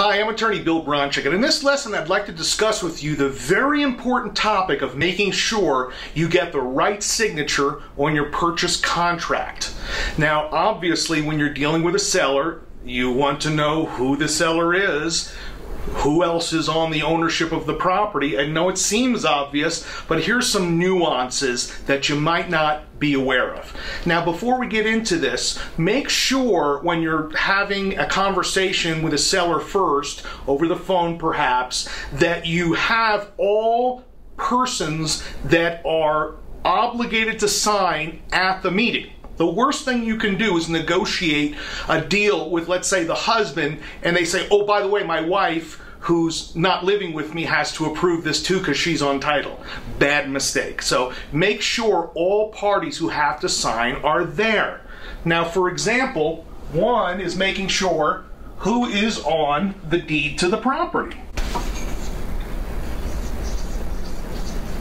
Hi, I'm attorney Bill Bronchick, and in this lesson I'd like to discuss with you the very important topic of making sure you get the right signature on your purchase contract. Now, obviously, when you're dealing with a seller, you want to know who the seller is, who else is on the ownership of the property. I know it seems obvious, but here's some nuances that you might not be aware of. Now, before we get into this, make sure when you're having a conversation with a seller first, over the phone perhaps, that you have all persons that are obligated to sign at the meeting. The worst thing you can do is negotiate a deal with, let's say, the husband, and they say, oh, by the way, my wife, who's not living with me, has to approve this too because she's on title. Bad mistake. So make sure all parties who have to sign are there. Now, for example, one is making sure who is on the deed to the property.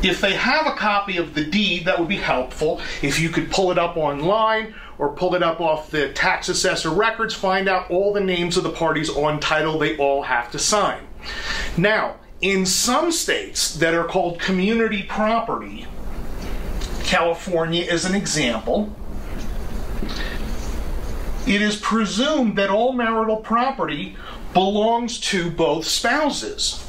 If they have a copy of the deed, that would be helpful. If you could pull it up online or pull it up off the tax assessor records, find out all the names of the parties on title they all have to sign. Now, in some states that are called community property, California is an example, it is presumed that all marital property belongs to both spouses.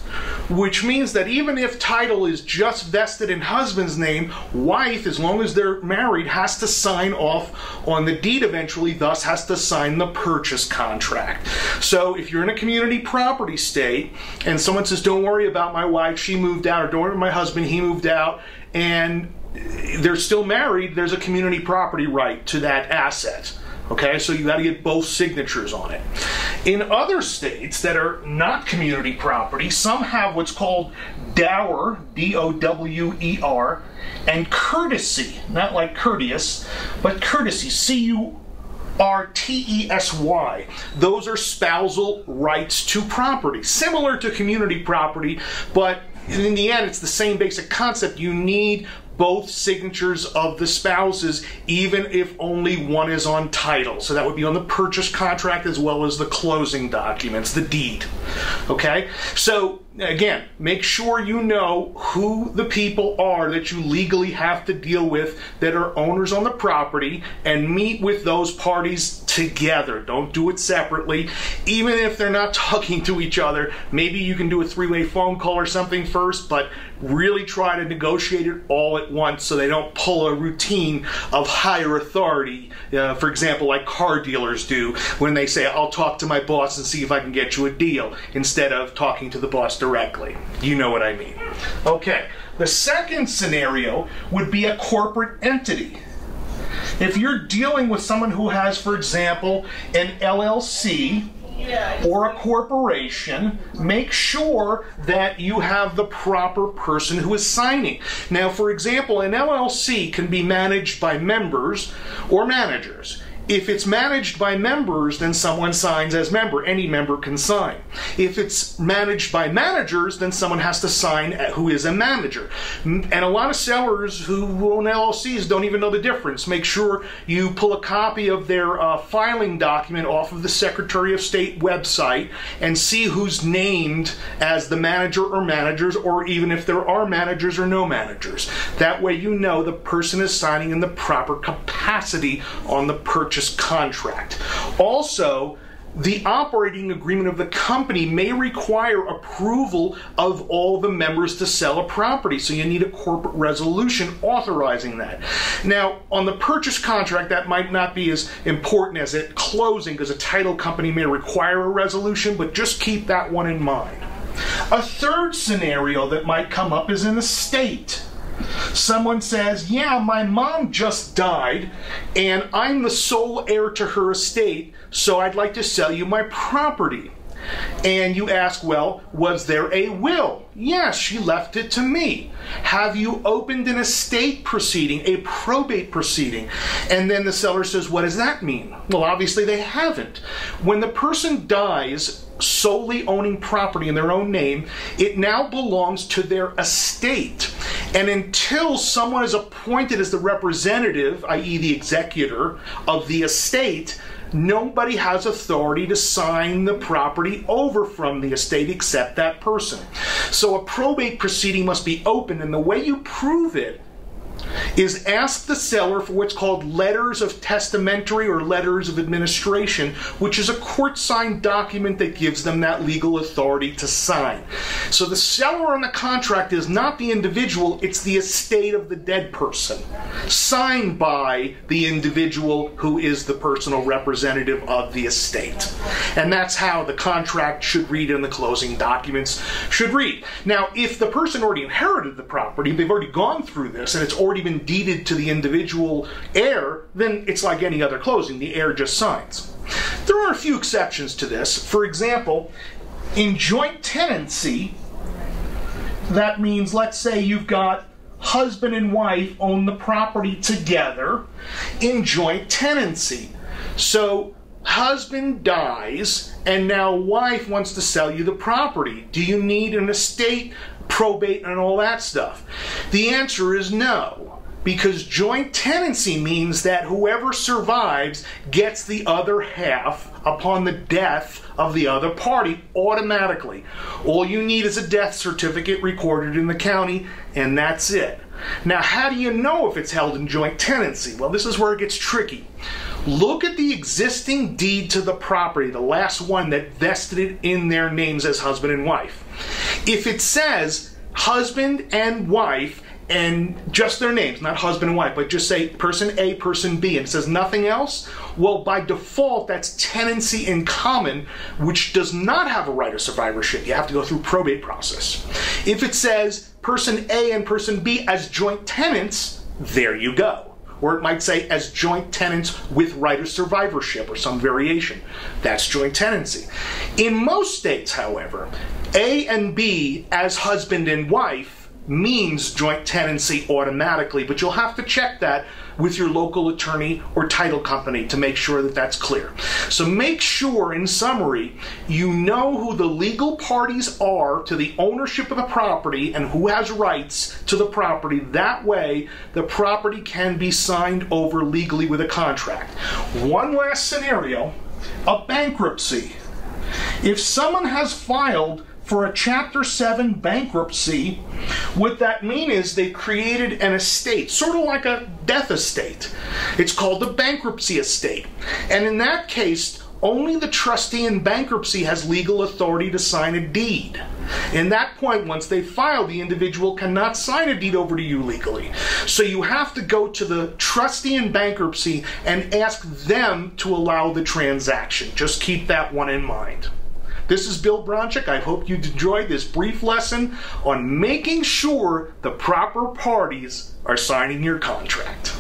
Which means that even if title is just vested in husband's name, wife, as long as they're married, has to sign off on the deed eventually, thus has to sign the purchase contract. So if you're in a community property state and someone says, don't worry about my wife, she moved out, or don't worry about my husband, he moved out, and they're still married, there's a community property right to that asset. Okay, so you got to get both signatures on it. In other states that are not community property, some have what's called dower, D-O-W-E-R, and courtesy, not like courteous, but courtesy, C-U-R-T-E-S-Y. Those are spousal rights to property, similar to community property, but in the end, it's the same basic concept. You need both signatures of the spouses, even if only one is on title. So that would be on the purchase contract as well as the closing documents, the deed. Okay? So, again, make sure you know who the people are that you legally have to deal with that are owners on the property, and meet with those parties together. Don't do it separately. Even if they're not talking to each other, maybe you can do a three-way phone call or something first, but really try to negotiate it all at once so they don't pull a routine of higher authority, for example, like car dealers do when they say, I'll talk to my boss and see if I can get you a deal, instead of talking to the boss directly. You know what I mean. Okay, the second scenario would be a corporate entity. If you're dealing with someone who has, for example, an LLC or a corporation, make sure that you have the proper person who is signing. Now, for example, an LLC can be managed by members or managers. If it's managed by members, then someone signs as member. Any member can sign. If it's managed by managers, then someone has to sign who is a manager. And a lot of sellers who own LLCs don't even know the difference. Make sure you pull a copy of their filing document off of the Secretary of State website and see who's named as the manager or managers, or even if there are managers or no managers. That way you know the person is signing in the proper capacity on the purchase contract. Also, the operating agreement of the company may require approval of all the members to sell a property, so you need a corporate resolution authorizing that. Now, on the purchase contract, that might not be as important as at closing, because a title company may require a resolution, but just keep that one in mind. A third scenario that might come up is an estate. Someone says, yeah, my mom just died and I'm the sole heir to her estate, so I'd like to sell you my property. And you ask, well, was there a will? Yes, she left it to me. Have you opened an estate proceeding, a probate proceeding? And then the seller says, what does that mean? Well, obviously they haven't. When the person dies solely owning property in their own name, it now belongs to their estate. And until someone is appointed as the representative, i.e. the executor of the estate, nobody has authority to sign the property over from the estate except that person. So a probate proceeding must be open, and the way you prove it is ask the seller for what's called letters of testamentary or letters of administration, which is a court-signed document that gives them that legal authority to sign. So the seller on the contract is not the individual, it's the estate of the dead person, signed by the individual who is the personal representative of the estate. And that's how the contract should read and the closing documents should read. Now, if the person already inherited the property, they've already gone through this, and it's already been deeded to the individual heir, then it's like any other closing. The heir just signs. There are a few exceptions to this. For example, in joint tenancy, that means, let's say you've got husband and wife own the property together in joint tenancy. So husband dies and now wife wants to sell you the property. Do you need an estate, probate, and all that stuff? The answer is no, because joint tenancy means that whoever survives gets the other half upon the death of the other party automatically. All you need is a death certificate recorded in the county, and that's it. Now, how do you know if it's held in joint tenancy? Well, this is where it gets tricky. Look at the existing deed to the property, the last one that vested it in their names as husband and wife. If it says husband and wife, and just their names, not husband and wife, but just say person A, person B, and it says nothing else, well, by default, that's tenancy in common, which does not have a right of survivorship. You have to go through probate process. If it says person A and person B as joint tenants, there you go. Or it might say as joint tenants with right of survivorship or some variation. That's joint tenancy. In most states, however, A and B as husband and wife means joint tenancy automatically, but you'll have to check that with your local attorney or title company to make sure that that's clear. So make sure, in summary, you know who the legal parties are to the ownership of the property and who has rights to the property. That way, the property can be signed over legally with a contract. One last scenario, a bankruptcy. If someone has filed for a Chapter 7 bankruptcy, what that means is they created an estate, sort of like a death estate. It's called a bankruptcy estate. And in that case, only the trustee in bankruptcy has legal authority to sign a deed. In that point, once they file, the individual cannot sign a deed over to you legally. So you have to go to the trustee in bankruptcy and ask them to allow the transaction. Just keep that one in mind. This is Bill Bronchick. I hope you enjoyed this brief lesson on making sure the proper parties are signing your contract.